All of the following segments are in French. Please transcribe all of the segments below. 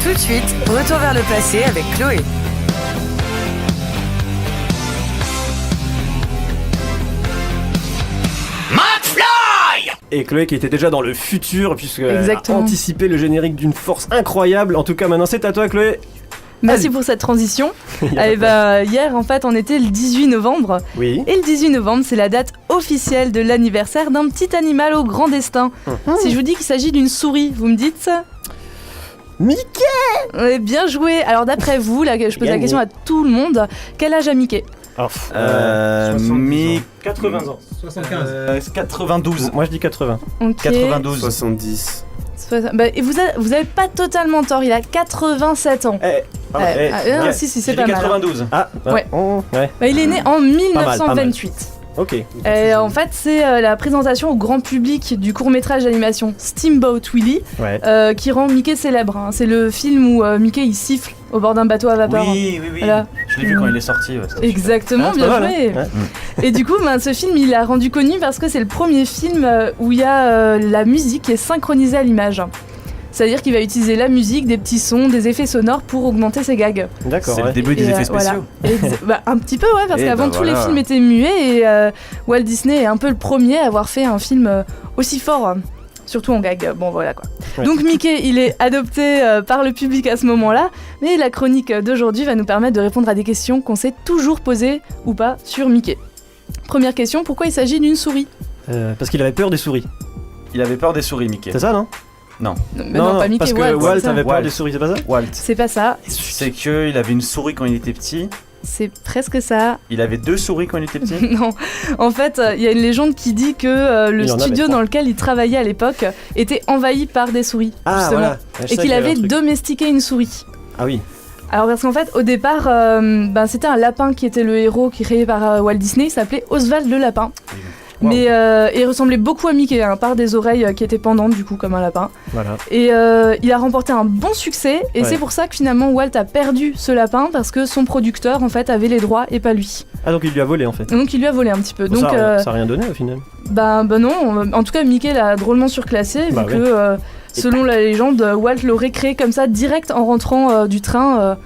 Tout de suite, retour vers le passé avec Chloé. Et Chloé qui était déjà dans le futur puisqu'elle a anticipé le générique d'une force incroyable. En tout cas maintenant c'est à toi Chloé. Merci pour cette transition. Hier en fait on était le 18 novembre. Oui. Et le 18 novembre c'est la date officielle de l'anniversaire d'un petit animal au grand destin. Si je vous dis qu'il s'agit d'une souris, vous me dites ça? Mickey. Bien joué. Alors d'après vous, là, je pose la question à tout le monde, quel âge a Mickey? 80 ans. 75. 92. Moi je dis 80. Okay. 92. 70. Et vous avez pas totalement tort, il a 87 ans. Si, c'est pas 92. mal. Il est né en 1928. Ok. En fait, c'est la présentation au grand public du court-métrage d'animation Steamboat Willie qui rend Mickey célèbre. Hein. C'est le film où Mickey il siffle au bord d'un bateau à vapeur. Oui. Voilà. Je l'ai vu quand il est sorti. Exactement, bien joué. Et du coup, ce film, il l'a rendu connu parce que c'est le premier film où il y a la musique qui est synchronisée à l'image. C'est-à-dire qu'il va utiliser la musique, des petits sons, des effets sonores pour augmenter ses gags. D'accord. C'est le début des effets spéciaux. Un petit peu, parce qu'avant tous les films étaient muets et Walt Disney est un peu le premier à avoir fait un film aussi fort. Surtout en gag, bon voilà quoi. Ouais. Donc Mickey, il est adopté par le public à ce moment-là, mais la chronique d'aujourd'hui va nous permettre de répondre à des questions qu'on s'est toujours posées ou pas sur Mickey. Première question, pourquoi il s'agit d'une souris? Parce qu'il avait peur des souris. Il avait peur des souris, Mickey. C'est ça, non? Non. Non, pas Mickey, parce que Walt avait peur des souris, c'est pas ça? Walt. C'est pas ça. C'est qu'il avait une souris quand il était petit. C'est presque ça. Il avait 2 souris quand il était petit. Non, en fait, il y a une légende qui dit que le studio dans lequel il travaillait à l'époque était envahi par des souris, justement, voilà. Et qu'il avait domestiqué une souris. Ah oui. Alors parce qu'en fait, au départ, c'était un lapin qui était le héros créé par Walt Disney, il s'appelait Oswald le lapin. Wow. Mais il ressemblait beaucoup à Mickey, par des oreilles qui étaient pendantes du coup comme un lapin. Voilà. Et il a remporté un bon succès et c'est pour ça que finalement Walt a perdu ce lapin parce que son producteur en fait avait les droits et pas lui. Ah donc il lui a volé en fait. Donc il lui a volé un petit peu. Bon, donc ça a rien donné au final. Bah non, en tout cas Mickey l'a drôlement surclassé vu que selon la légende Walt l'aurait créé comme ça direct en rentrant du train.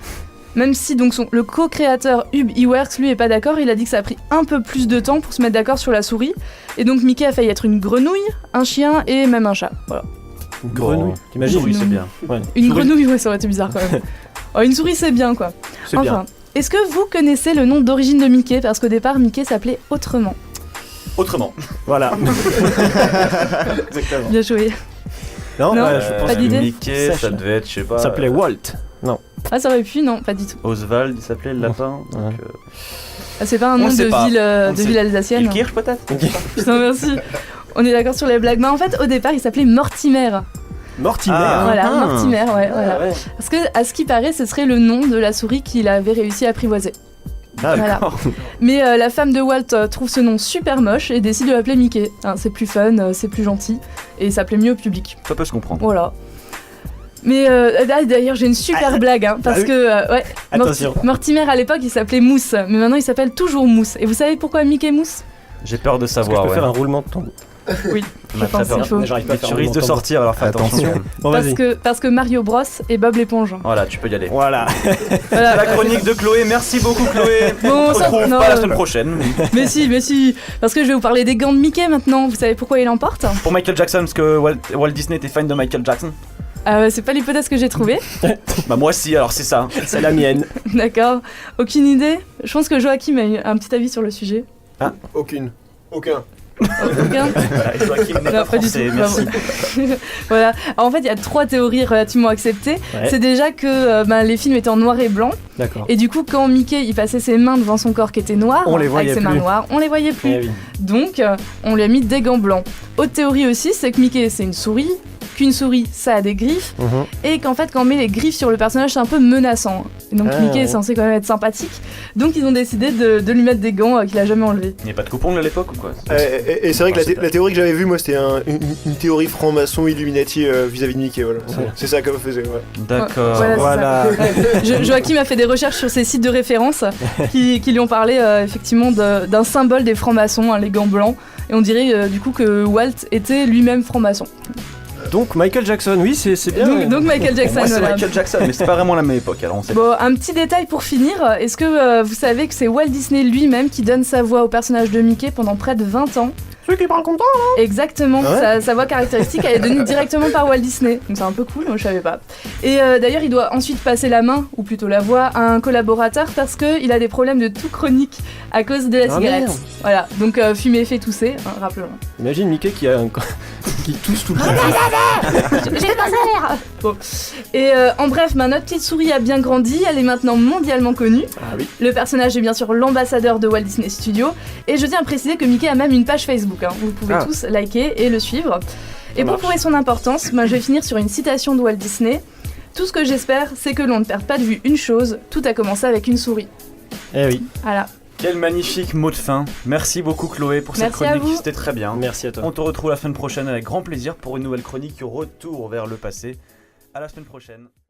Même si donc le co-créateur Hub Iwerks lui est pas d'accord, il a dit que ça a pris un peu plus de temps pour se mettre d'accord sur la souris. Et donc Mickey a failli être une grenouille, un chien et même un chat. Voilà. Une grenouille, t'imagines? Oui, c'est bien. Ouais. Une grenouille, ça aurait été bizarre quand même. Une souris c'est bien quoi. C'est bien. Est-ce que vous connaissez le nom d'origine de Mickey? Parce qu'au départ Mickey s'appelait autrement. Autrement. Voilà. Exactement. Bien joué. Non, je pense pas que d'idée. Mickey, ça devait être, je sais pas. Ça s'appelait Walt. Non. Ah ça aurait pu, non, pas du tout. Oswald, il s'appelait le lapin. Donc, c'est pas un nom de ville alsacienne. Il Kirch peut-être. Putain merci. On est d'accord sur les blagues. Mais en fait au départ il s'appelait Mortimer. Mortimer. Voilà, Mortimer, voilà. Parce que à ce qui paraît ce serait le nom de la souris qu'il avait réussi à apprivoiser. Ah, voilà. Mais la femme de Walt trouve ce nom super moche et décide de l'appeler Mickey. C'est plus fun, c'est plus gentil et ça plaît mieux au public. Ça peut se comprendre. Voilà. Mais d'ailleurs j'ai une super blague parce que Mortimer à l'époque il s'appelait Mousse, mais maintenant il s'appelle toujours Mousse. Et vous savez pourquoi Mickey Mousse? J'ai peur de savoir. Est-ce que je peux faire un roulement de tambour? Oui, je pense qu'il faut. J'arrive pas à faire tu risques de sortir alors fais attention. Bon, parce que Mario Bros et Bob l'éponge. Voilà, tu peux y aller. Voilà. La chronique de Chloé, merci beaucoup Chloé. Bon, on se retrouve pas la semaine prochaine. Mais si, parce que je vais vous parler des gants de Mickey maintenant. Vous savez pourquoi il en porte? Pour Michael Jackson, parce que Walt Disney était fan de Michael Jackson. C'est pas l'hypothèse que j'ai trouvée. Bah moi aussi, alors c'est ça. C'est la mienne. D'accord. Aucune idée? Je pense que Joachim a un petit avis sur le sujet. Ah, aucun. Aucun. Non, pas du tout. Merci. Voilà. Alors, en fait, il y a 3 théories relativement acceptées. Ouais. C'est déjà que les films étaient en noir et blanc. D'accord. Et du coup, quand Mickey il passait ses mains devant son corps qui était noir, On les voyait avec ses plus. mains noires, on les voyait plus. Eh oui. Donc, on lui a mis des gants blancs. Autre théorie aussi, c'est que Mickey c'est une souris. Qu'une souris, ça a des griffes, et qu'en fait, quand on met les griffes sur le personnage, c'est un peu menaçant. Et donc Mickey est censé quand même être sympathique, donc ils ont décidé de lui mettre des gants qu'il a jamais enlevés. Il n'y a pas de coupon à l'époque ou quoi? Et c'est vrai que la théorie que j'avais vue, moi, c'était une théorie franc-maçon Illuminati vis-à-vis de Mickey. Voilà. C'est ça qu'elle faisait. Ouais. D'accord. Voilà. Joachim a fait des recherches sur ces sites de référence qui lui ont parlé effectivement d'un symbole des francs-maçons, les gants blancs, et on dirait du coup que Walt était lui-même franc-maçon. Donc Michael Jackson, oui, c'est bien. Donc Michael Jackson. Moi, c'est voilà. Michael Jackson, mais c'est pas vraiment la même époque. Alors on sait. Bon, un petit détail pour finir. Est-ce que vous savez que c'est Walt Disney lui-même qui donne sa voix au personnage de Mickey pendant près de 20 ans? Celui qui parle comme ça, là. Exactement, Ah ouais sa voix caractéristique elle est donnée directement par Walt Disney, donc c'est un peu cool, moi je savais pas. Et d'ailleurs il doit ensuite passer la main, ou plutôt la voix, à un collaborateur parce qu'il a des problèmes de toux chronique à cause de la cigarette. Merde. Voilà, donc fumer fait tousser, hein, rappelons. Imagine Mickey qui tousse tout le temps. J'ai le cancer. Bon. Et en bref, notre petite souris a bien grandi, elle est maintenant mondialement connue. Ah oui. Le personnage est bien sûr l'ambassadeur de Walt Disney Studios, et je tiens à préciser que Mickey a même une page Facebook. Vous pouvez tous liker et le suivre. Et pour prouver son importance, je vais finir sur une citation de Walt Disney. Tout ce que j'espère, c'est que l'on ne perde pas de vue une chose, tout a commencé avec une souris. Eh oui. Voilà. Quel magnifique mot de fin. Merci beaucoup Chloé pour cette chronique, c'était très bien. Merci à toi. On te retrouve la semaine prochaine avec grand plaisir pour une nouvelle chronique Retour vers le passé. À la semaine prochaine.